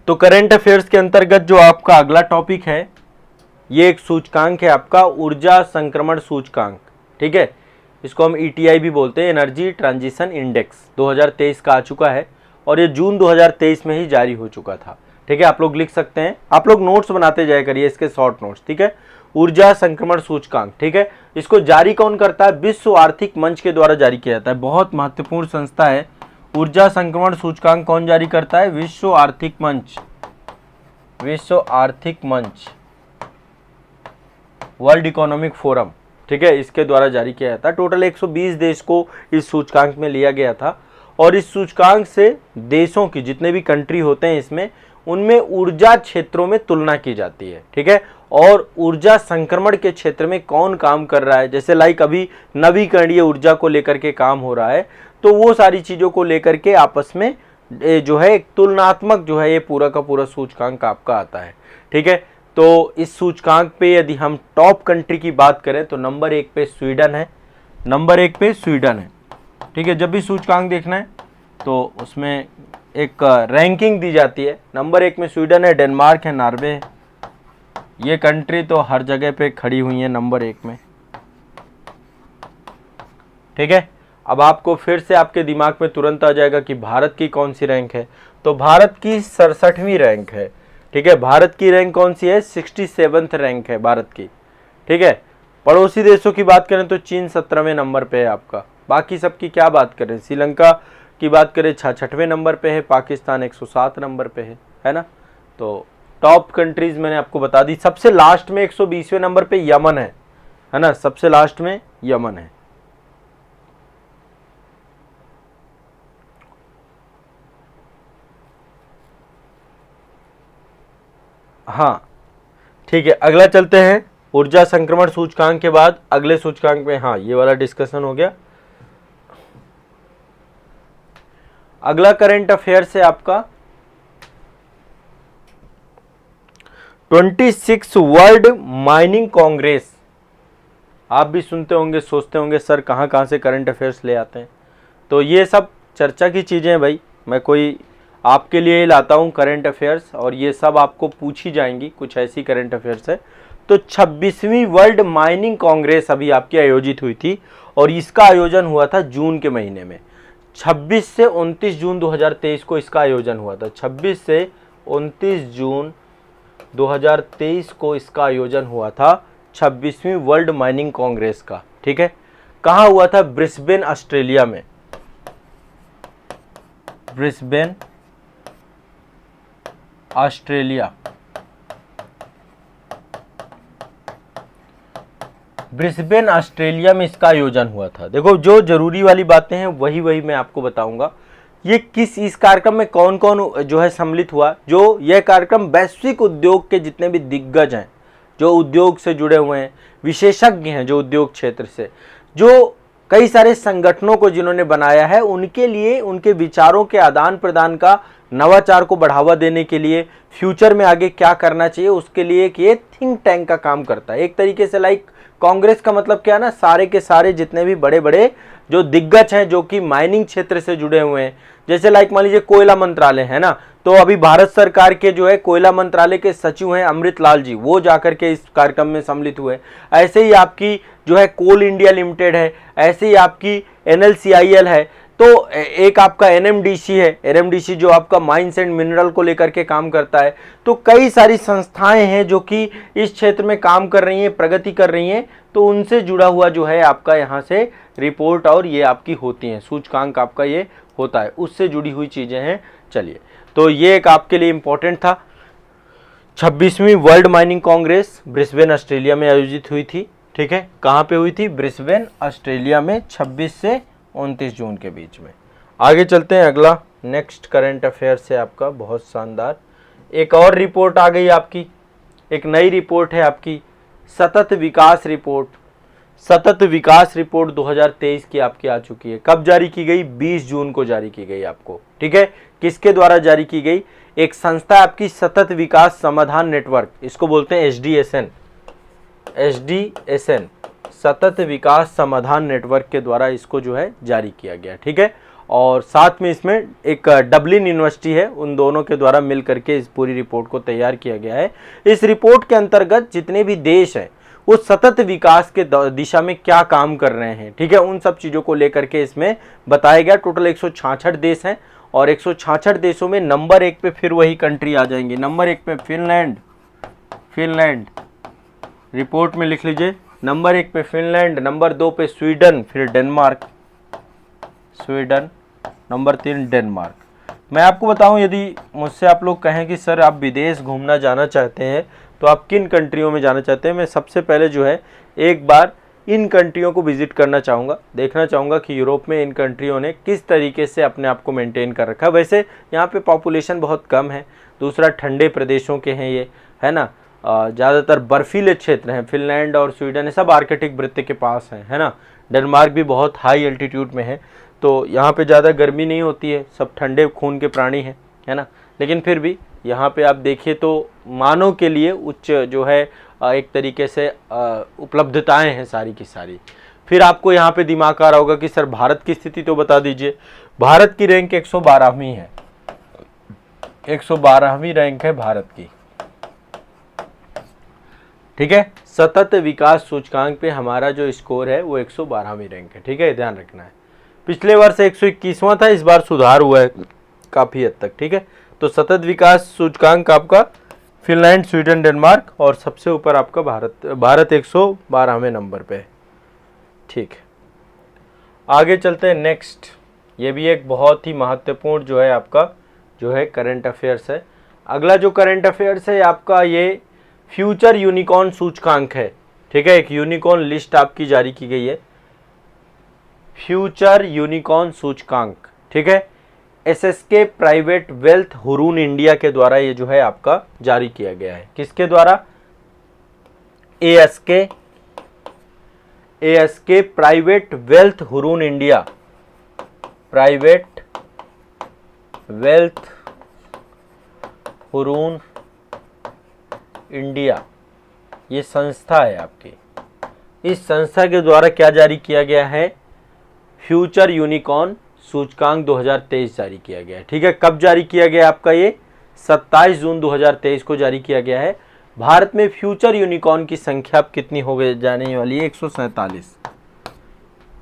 तो current affairs के अंतर्गत जो आपका अगला टॉपिक है, ये एक सूचकांक है आपका ऊर्जा संक्रमण सूचकांक, ठीक है। इसको हम ETI भी बोलते हैं, एनर्जी ट्रांजिशन इंडेक्स। 2023 का आ चुका है और ये जून 2023 में ही जारी हो चुका था, ठीक है। आप लोग लिख सकते हैं, आप लोग नोट्स बनाते जाया करिए, इसके शॉर्ट नोट्स, ठीक है। ऊर्जा संक्रमण सूचकांक, ठीक है। इसको जारी कौन करता है? विश्व आर्थिक मंच के द्वारा जारी किया जाता है। बहुत महत्वपूर्ण संस्था है। ऊर्जा संक्रमण सूचकांक कौन जारी करता है? विश्व आर्थिक मंच, विश्व आर्थिक मंच, वर्ल्ड इकोनॉमिक फोरम, ठीक है, इसके द्वारा जारी किया जाता है। टोटल 120 देश को इस सूचकांक में लिया गया था और इस सूचकांक से देशों की जितने भी कंट्री होते हैं इसमें, उनमें ऊर्जा क्षेत्रों में तुलना की जाती है, ठीक है। और ऊर्जा संक्रमण के क्षेत्र में कौन काम कर रहा है, जैसे लाइक अभी नवीकरणीय ऊर्जा को लेकर के काम हो रहा है, तो वो सारी चीज़ों को लेकर के आपस में जो है एक तुलनात्मक जो है ये पूरा का पूरा सूचकांक आपका आता है, ठीक है। तो इस सूचकांक पे यदि हम टॉप कंट्री की बात करें तो नंबर 1 पे स्वीडन है, नंबर 1 पे स्वीडन है, ठीक है। जब भी सूचकांक देखना है तो उसमें एक रैंकिंग दी जाती है। नंबर 1 में स्वीडन है, डेनमार्क है, नॉर्वे है। ये कंट्री तो हर जगह पे खड़ी हुई है नंबर 1 में, ठीक है। अब आपको फिर से आपके दिमाग में तुरंत आ जाएगा कि भारत की कौन सी रैंक है, तो भारत की 67वीं रैंक है, ठीक है। भारत की रैंक कौन सी है? 67th रैंक है भारत की, ठीक है। पड़ोसी देशों की बात करें तो चीन 17वें नंबर पे है आपका। बाकी सबकी क्या बात करें? श्रीलंका की बात करें 66वें नंबर पे है, पाकिस्तान 107 नंबर पे है ना। तो टॉप कंट्रीज मैंने आपको बता दी। सबसे लास्ट में 120वें नंबर पे यमन है ना, सबसे लास्ट में यमन है। हाँ, ठीक है, अगला चलते हैं। ऊर्जा संक्रमण सूचकांक के बाद अगले सूचकांक में, हाँ ये वाला डिस्कशन हो गया। अगला करंट अफेयर्स है आपका 26 वर्ल्ड माइनिंग कांग्रेस। आप भी सुनते होंगे, सोचते होंगे सर कहाँ कहाँ से करंट अफेयर्स ले आते हैं, तो ये सब चर्चा की चीज़ें हैं भाई। मैं कोई आपके लिए ही लाता हूँ करंट अफेयर्स और ये सब आपको पूछी जाएंगी, कुछ ऐसी करंट अफेयर्स है। तो 26वीं वर्ल्ड माइनिंग कांग्रेस अभी आपकी आयोजित हुई थी और इसका आयोजन हुआ था जून के महीने में। 26 से 29 जून 2023 को इसका आयोजन हुआ था। 26 से 29 जून 2023 को इसका आयोजन हुआ था, 26वीं वर्ल्ड माइनिंग कांग्रेस का, ठीक है। कहाँ हुआ था? ब्रिस्बेन ऑस्ट्रेलिया में, ब्रिस्बेन ऑस्ट्रेलिया, ब्रिस्बेन ऑस्ट्रेलिया में इसका आयोजन हुआ था। देखो जो जरूरी वाली बातें हैं वही मैं आपको बताऊंगा। ये इस कार्यक्रम में कौन कौन जो है सम्मिलित हुआ। जो यह कार्यक्रम वैश्विक उद्योग के जितने भी दिग्गज हैं, जो उद्योग से जुड़े हुए हैं, विशेषज्ञ हैं जो उद्योग क्षेत्र से, जो कई सारे संगठनों को जिन्होंने बनाया है, उनके लिए उनके विचारों के आदान प्रदान का, नवाचार को बढ़ावा देने के लिए, फ्यूचर में आगे क्या करना चाहिए उसके लिए एक ये थिंक टैंक का काम करता है। एक तरीके से लाइक कांग्रेस का मतलब क्या है ना, सारे के सारे जितने भी बड़े बड़े जो दिग्गज हैं जो कि माइनिंग क्षेत्र से जुड़े हुए हैं, जैसे लाइक मान लीजिए कोयला मंत्रालय है ना, तो अभी भारत सरकार के जो है कोयला मंत्रालय के सचिव हैं अमृत लाल जी, वो जाकर के इस कार्यक्रम में सम्मिलित हुए। ऐसे ही आपकी जो है कोल इंडिया लिमिटेड है, ऐसे ही आपकी NLCIL है, तो एक आपका NMDC है, NMDC जो आपका माइंस एंड मिनरल को लेकर के काम करता है। तो कई सारी संस्थाएं हैं जो कि इस क्षेत्र में काम कर रही हैं, प्रगति कर रही हैं, तो उनसे जुड़ा हुआ जो है आपका यहाँ से रिपोर्ट और ये आपकी होती हैं, सूचकांक आपका ये होता है, उससे जुड़ी हुई चीज़ें हैं। चलिए, तो ये एक आपके लिए इम्पोर्टेंट था। 26वीं World Mining Congress Brisbane Australia में आयोजित हुई थी, ठीक है। कहाँ पे हुई थी? ब्रिस्बेन ऑस्ट्रेलिया में 26 से 29 जून के बीच में। आगे चलते हैं, अगला नेक्स्ट करंट अफेयर से आपका बहुत शानदार एक और रिपोर्ट आ गई आपकी, एक नई रिपोर्ट है आपकी सतत विकास रिपोर्ट। सतत विकास रिपोर्ट 2023 की आपकी आ चुकी है। कब जारी की गई? 20 जून को जारी की गई आपको, ठीक है। किसके द्वारा जारी की गई? एक संस्था आपकी सतत विकास समाधान नेटवर्क, इसको बोलते हैं SDSN, सतत विकास समाधान नेटवर्क के द्वारा इसको जो है जारी किया गया, ठीक है। और साथ में इसमें एक डबलिन यूनिवर्सिटी है, उन दोनों के द्वारा मिल करके इस पूरी रिपोर्ट को तैयार किया गया है। इस रिपोर्ट के अंतर्गत जितने भी देश हैं वो सतत विकास के दिशा में क्या काम कर रहे हैं, ठीक है, उन सब चीज़ों को लेकर के इसमें बताया गया। टोटल 166 देश हैं और 166 देशों में नंबर 1 पे फिर वही कंट्री आ जाएंगी। नंबर 1 पे फिनलैंड, रिपोर्ट में लिख लीजिए, नंबर 1 पे फिनलैंड, नंबर 2 पे स्वीडन, फिर डेनमार्क, नंबर 3 डेनमार्क। मैं आपको बताऊं, यदि मुझसे आप लोग कहें कि सर आप विदेश घूमना जाना चाहते हैं तो आप किन कंट्रियों में जाना चाहते हैं, मैं सबसे पहले जो है एक बार इन कंट्रियों को विजिट करना चाहूँगा, देखना चाहूँगा कि यूरोप में इन कंट्रियों ने किस तरीके से अपने आप को मेंटेन कर रखा है। वैसे यहाँ पे पॉपुलेशन बहुत कम है, दूसरा ठंडे प्रदेशों के हैं ये, है ना, ज़्यादातर बर्फीले क्षेत्र हैं। फिनलैंड और स्वीडन ये सब आर्कटिक वृत्त के पास हैं, है ना। डेनमार्क भी बहुत हाई एल्टीट्यूड में है, तो यहाँ पे ज़्यादा गर्मी नहीं होती है, सब ठंडे खून के प्राणी हैं, है ना। लेकिन फिर भी यहाँ पे आप देखिए तो मानव के लिए उच्च जो है एक तरीके से उपलब्धताएं हैं सारी की सारी। फिर आपको यहाँ पे दिमाग आ रहा होगा कि सर भारत की स्थिति तो बता दीजिए। भारत की रैंक 112वीं है, 112वीं रैंक है भारत की, ठीक है। सतत विकास सूचकांक पे हमारा जो स्कोर है वो 112वीं रैंक है, ठीक है, ध्यान रखना है। पिछले वर्ष 121वां था, इस बार सुधार हुआ है काफ़ी हद तक, ठीक है। तो सतत विकास सूचकांक आपका फिनलैंड, स्वीडन, डेनमार्क और सबसे ऊपर आपका भारत 112वें नंबर पे है, ठीक है। आगे चलते हैं नेक्स्ट, ये भी एक बहुत ही महत्वपूर्ण जो है आपका जो है करंट अफेयर्स है। अगला जो करंट अफेयर्स है आपका ये फ्यूचर यूनिकॉर्न सूचकांक है, ठीक है। एक यूनिकॉर्न लिस्ट आपकी जारी की गई है, फ्यूचर यूनिकॉर्न सूचकांक, ठीक है। SSK private Wealth Hurun India के द्वारा ये जो है आपका जारी किया गया है। किसके द्वारा? ASK Private Wealth Hurun India, Private Wealth Hurun India, ये संस्था है आपकी। इस संस्था के द्वारा क्या जारी किया गया है? फ्यूचर यूनिकॉर्न सूचकांक 2023 जारी किया गया है, ठीक है। कब जारी किया गया आपका? ये 27 जून 2023 को जारी किया गया है। भारत में फ्यूचर यूनिकॉर्न की संख्या अब कितनी हो गई जाने वाली है? 147,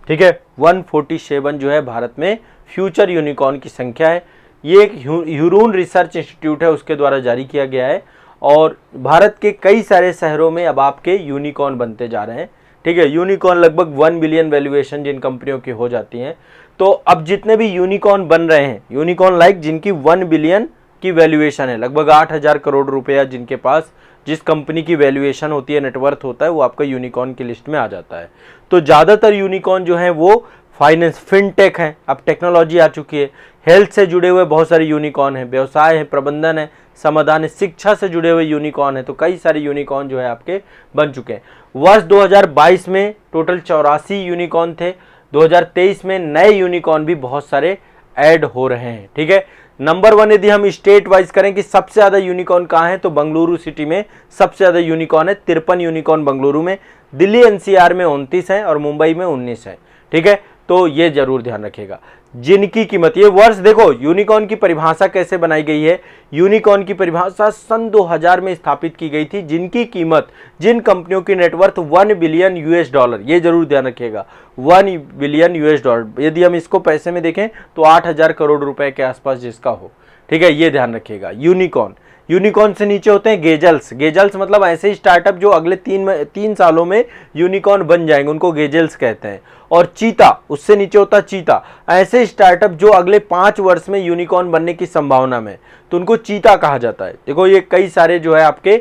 ठीक है। 147 जो है भारत में फ्यूचर यूनिकॉर्न की संख्या है। ये एक ह्यूरून रिसर्च इंस्टीट्यूट है, उसके द्वारा जारी किया गया है। और भारत के कई सारे शहरों में अब आपके यूनिकॉर्न बनते जा रहे हैं, ठीक है। यूनिकॉर्न लगभग 1 बिलियन वैल्यूएशन जिन कंपनियों की हो जाती हैं, तो अब जितने भी यूनिकॉर्न बन रहे हैं, यूनिकॉर्न लाइक जिनकी 1 बिलियन की वैल्यूएशन है, लगभग 8000 करोड़ रुपया जिनके पास, जिस कंपनी की वैल्यूएशन होती है, नेटवर्थ होता है, वो आपका यूनिकॉर्न की लिस्ट में आ जाता है। तो ज़्यादातर यूनिकॉर्न जो है वो फाइनेंस, फिनटेक है, अब टेक्नोलॉजी आ चुकी है। हेल्थ से जुड़े हुए बहुत सारे यूनिकॉर्न है, व्यवसाय है, प्रबंधन है, समाधान है, शिक्षा से जुड़े हुए यूनिकॉर्न है। तो कई सारे यूनिकॉर्न जो है आपके बन चुके हैं। वर्ष 2022 में टोटल 84 यूनिकॉर्न थे। 2023 में नए यूनिकॉर्न भी बहुत सारे ऐड हो रहे हैं, ठीक है। नंबर 1 यदि हम स्टेट वाइज करें कि सबसे ज़्यादा यूनिकॉर्न कहाँ है, तो बेंगलुरु सिटी में सबसे ज़्यादा यूनिकॉर्न है, 53 यूनिकॉर्न बेंगलुरु में। दिल्ली एनसीआर में 29 है और मुंबई में 19 है, ठीक है। तो ये जरूर ध्यान रखिएगा। जिनकी कीमत, ये वर्ष देखो यूनिकॉर्न की परिभाषा कैसे बनाई गई है। यूनिकॉर्न की परिभाषा सन 2000 में स्थापित की गई थी, जिनकी कीमत, जिन कंपनियों की नेटवर्थ 1 बिलियन यूएस डॉलर, ये जरूर ध्यान रखिएगा, 1 बिलियन यूएस डॉलर। यदि हम इसको पैसे में देखें तो 8000 करोड़ रुपए के आसपास जिसका हो, ठीक है, ये ध्यान रखिएगा। यूनिकॉर्न, यूनिकॉर्न से नीचे होते हैं गेजल्स। गेजल्स मतलब ऐसे स्टार्टअप जो अगले 3 सालों में यूनिकॉर्न बन जाएंगे, उनको गेजल्स कहते हैं। और चीता, उससे नीचे होता चीता, ऐसे स्टार्टअप जो अगले 5 वर्ष में यूनिकॉर्न बनने की संभावना में, तो उनको चीता कहा जाता है। देखो ये कई सारे जो है आपके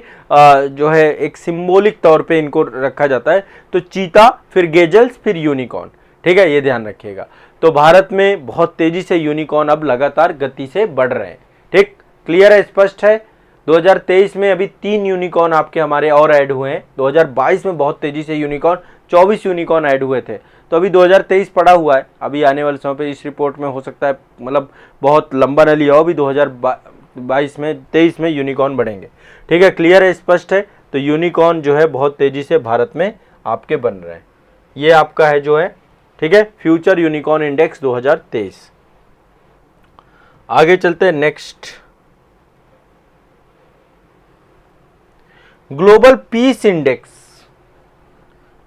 जो है एक सिंबॉलिक तौर पे इनको रखा जाता है। तो चीता, फिर गेजल्स, फिर यूनिकॉर्न, ठीक है, ये ध्यान रखिएगा। तो भारत में बहुत तेजी से यूनिकॉर्न अब लगातार गति से बढ़ रहे हैं, ठीक, क्लियर है, स्पष्ट है। 2023 में अभी 3 यूनिकॉर्न आपके हमारे और ऐड हुए हैं। 2022 में बहुत तेजी से यूनिकॉर्न 24 यूनिकॉर्न ऐड हुए थे। तो अभी 2023 पड़ा हुआ है, अभी आने वाले समय पे इस रिपोर्ट में हो सकता है मतलब बहुत लंबा न लिया हो, अभी 2022 में 23 में यूनिकॉर्न बढ़ेंगे, ठीक है, क्लियर है, स्पष्ट है। तो यूनिकॉर्न जो है बहुत तेजी से भारत में आपके बन रहे हैं। ये आपका है जो है, ठीक है, फ्यूचर यूनिकॉर्न इंडेक्स 2023, आगे चलते हैं नेक्स्ट। ग्लोबल पीस इंडेक्स,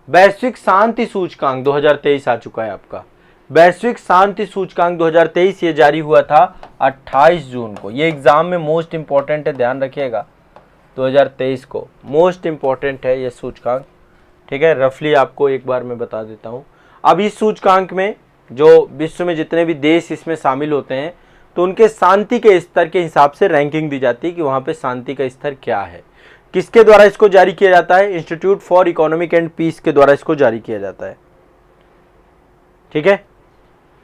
वैश्विक शांति सूचकांक 2023 आ चुका है आपका। वैश्विक शांति सूचकांक 2023 ये जारी हुआ था 28 जून को। ये एग्जाम में मोस्ट इंपॉर्टेंट है, ध्यान रखिएगा। 2023 को मोस्ट इंपॉर्टेंट है ये सूचकांक, ठीक है। रफली आपको एक बार मैं बता देता हूँ। अब इस सूचकांक में जो विश्व में जितने भी देश इसमें शामिल होते हैं तो उनके शांति के स्तर के हिसाब से रैंकिंग दी जाती है कि वहाँ पे शांति का स्तर क्या है। किसके द्वारा इसको जारी किया जाता है? Institute for Economic and Peace के द्वारा इसको जारी किया जाता है, ठीक है।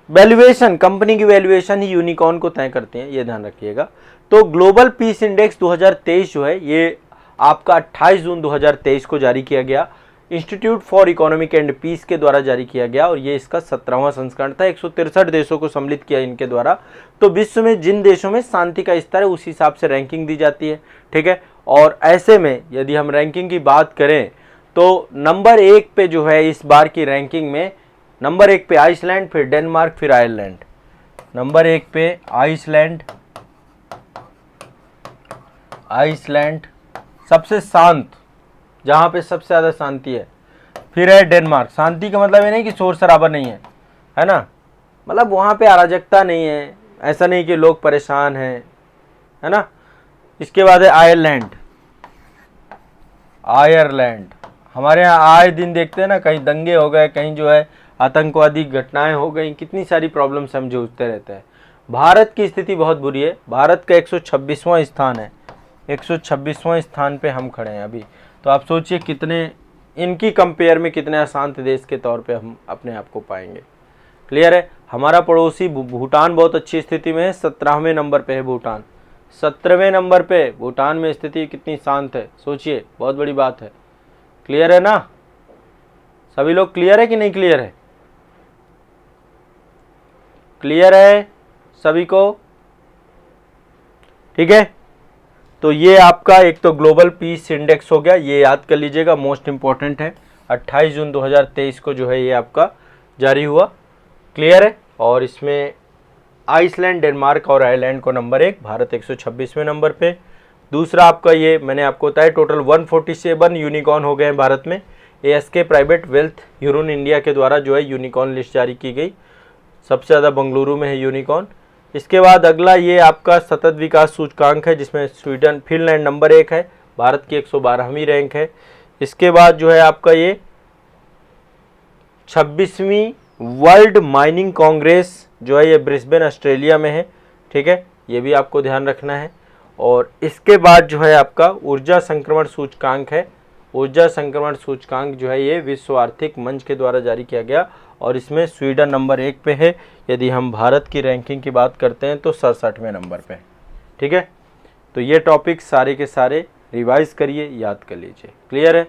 वैल्यूएशन, कंपनी की वैल्यूएशन ही यूनिकॉर्न को तय करते हैं, ये ध्यान रखिएगा। तो ग्लोबल पीस इंडेक्स 2023 जो है ये आपका 28 जून 2023 को जारी किया गया, Institute for Economic and Peace के द्वारा जारी किया गया और ये इसका 17वां संस्करण था। 163 देशों को सम्मिलित किया इनके द्वारा। तो विश्व में जिन देशों में शांति का स्तर है उस हिसाब से रैंकिंग दी जाती है, ठीक है। और ऐसे में यदि हम रैंकिंग की बात करें तो नंबर 1 पे जो है इस बार की रैंकिंग में, नंबर 1 पे आइसलैंड, फिर डेनमार्क, फिर आयरलैंड। नंबर 1 पे आइसलैंड सबसे शांत, जहाँ पे सबसे ज़्यादा शांति है। फिर है डेनमार्क। शांति का मतलब ये नहीं कि शोर शराबा नहीं है ना, मतलब वहाँ पे अराजकता नहीं है, ऐसा नहीं कि लोग परेशान हैं, है ना। इसके बाद है आयरलैंड। हमारे यहाँ आए दिन देखते हैं ना, कहीं दंगे हो गए, कहीं जो है आतंकवादी घटनाएं हो गई, कितनी सारी प्रॉब्लम्स हम जूझते रहते हैं। भारत की स्थिति बहुत बुरी है। भारत का 126वां स्थान है, 126वां स्थान पे हम खड़े हैं अभी। तो आप सोचिए कितने इनकी कंपेयर में कितने अशांत देश के तौर पे हम अपने आप को पाएंगे। क्लियर है। हमारा पड़ोसी भूटान बहुत अच्छी स्थिति में है, 17वें नंबर पे है भूटान। 17वें नंबर पे भूटान में स्थिति कितनी शांत है, सोचिए, बहुत बड़ी बात है। क्लियर है ना, सभी लोग क्लियर है कि नहीं क्लियर है? क्लियर है सभी को, ठीक है। तो ये आपका एक तो ग्लोबल पीस इंडेक्स हो गया, ये याद कर लीजिएगा, मोस्ट इंपॉर्टेंट है। 28 जून 2023 को जो है ये आपका जारी हुआ। क्लियर है। और इसमें आइसलैंड, डेनमार्क और आयरलैंड को नंबर 1, भारत 126वें नंबर पे। दूसरा आपका ये मैंने आपको बताया, टोटल 147 यूनिकॉर्न हो गए हैं भारत में। ASK Private Wealth Hurun India के द्वारा जो है यूनिकॉर्न लिस्ट जारी की गई। सबसे ज़्यादा बेंगलुरु में है यूनिकॉर्न। इसके बाद अगला ये आपका सतत विकास सूचकांक है, जिसमें स्वीडन, फिनलैंड नंबर 1 है, भारत की 112वीं रैंक है। इसके बाद जो है आपका ये 26वीं वर्ल्ड माइनिंग कांग्रेस जो है ये ब्रिस्बेन ऑस्ट्रेलिया में है, ठीक है, ये भी आपको ध्यान रखना है। और इसके बाद जो है आपका ऊर्जा संक्रमण सूचकांक है। ऊर्जा संक्रमण सूचकांक जो है ये विश्व आर्थिक मंच के द्वारा जारी किया गया और इसमें स्वीडन नंबर 1 पे है। यदि हम भारत की रैंकिंग की बात करते हैं तो 67वें नंबर पे, ठीक है। तो ये टॉपिक सारे के सारे रिवाइज करिए, याद कर लीजिए। क्लियर है।